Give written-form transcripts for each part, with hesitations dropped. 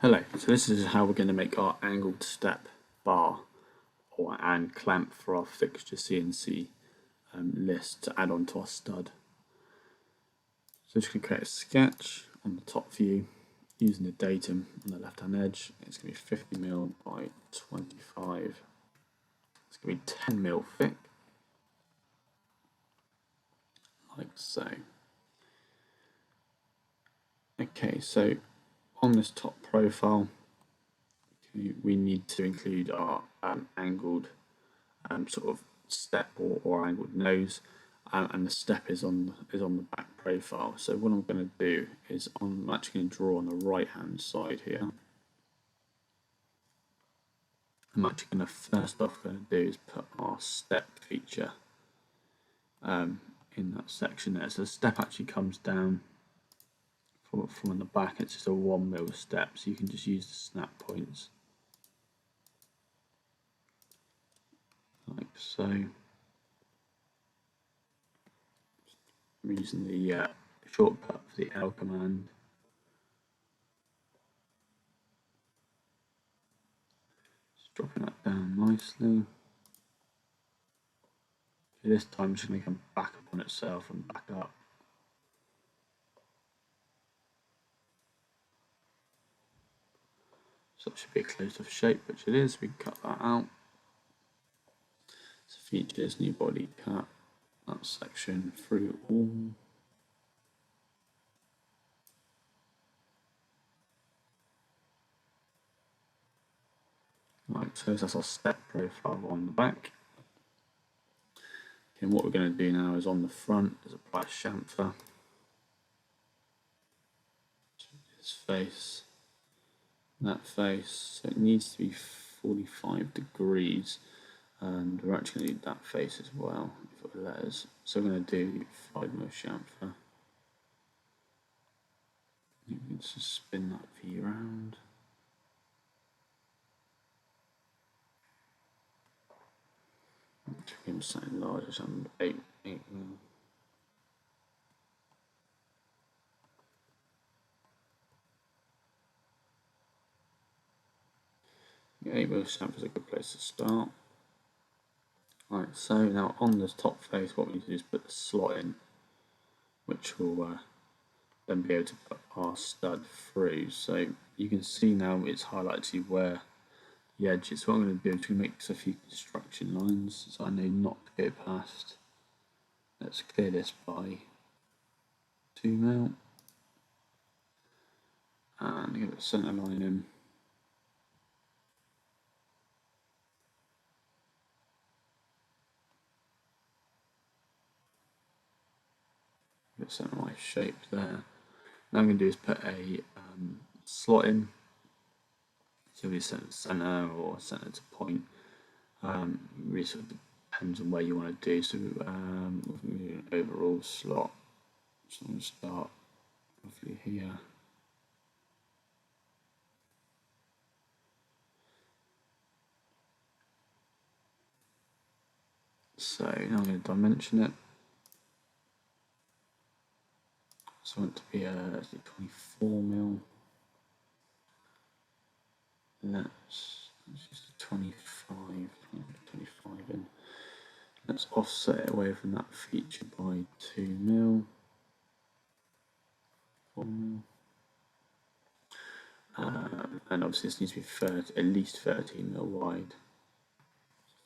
Hello, so this is how we're going to make our angled step bar and clamp for our fixture CNC list to add on to our stud. So just going to create a sketch on the top view using the datum on the left hand edge. It's going to be 50mm by 25. It's going to be 10mm thick, like so. Okay, so on this top profile, we need to include our angled sort of step or angled nose, and the step is on the back profile. So what I'm going to do is I'm actually going to draw on the right hand side here. I'm actually going to first off do is put our step feature in that section there. So the step actually comes down from the back. It's just a 1mm step, so you can just use the snap points like so. I'm using the shortcut for the L command. Just dropping that down nicely. Okay, this time it's going to come back upon itself and back up. So it should be a closed off shape, which it is. We can cut that out. So features, new body, cut that section through all. Right, so that's our step profile on the back. Okay, and what we're going to do now is on the front is apply a chamfer to this face, that face. So it needs to be 45 degrees, and we're actually going to need that face as well for the letters. So we're going to do 5mm chamfer. You can just spin that V around. Give him something larger, some 8mm. Yeah, 8mm chamfer is a good place to start. Right, so now on this top face, what we need to do is put the slot in, which will then be able to put our stud through. So you can see now it's highlighted to where the edge is. So what I'm going to do is to make a few construction lines, so I know not to go past. Let's clear this by 2mm and give it a centre line in. Get some of my shape there. Now I'm going to do is put a slot in. So we set centre or centre to point. Really sort of depends on where you want to do. So we're going to do an overall slot. So I'm going to start roughly here. So now I'm going to dimension it. So I want it to be 24mm. Let's just 25 in. Let's offset it away from that feature by 2mm. 4mm. And obviously this needs to be at least 13mm wide.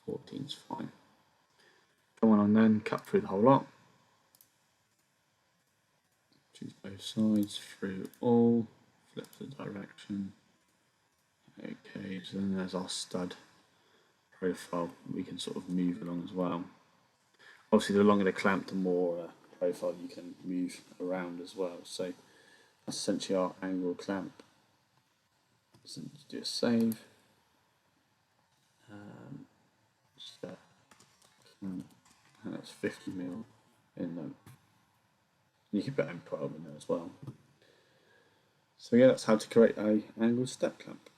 14 is fine. Go on then, cut through the whole lot. Choose both sides through all, flip the direction. Okay, so then there's our stud profile. We can sort of move along as well. Obviously, the longer the clamp, the more profile you can move around as well. So that's essentially our angle clamp. So let's do a save. And that's 50mm in them. You can put M12 in there as well. So yeah, that's how to create a angled step clamp.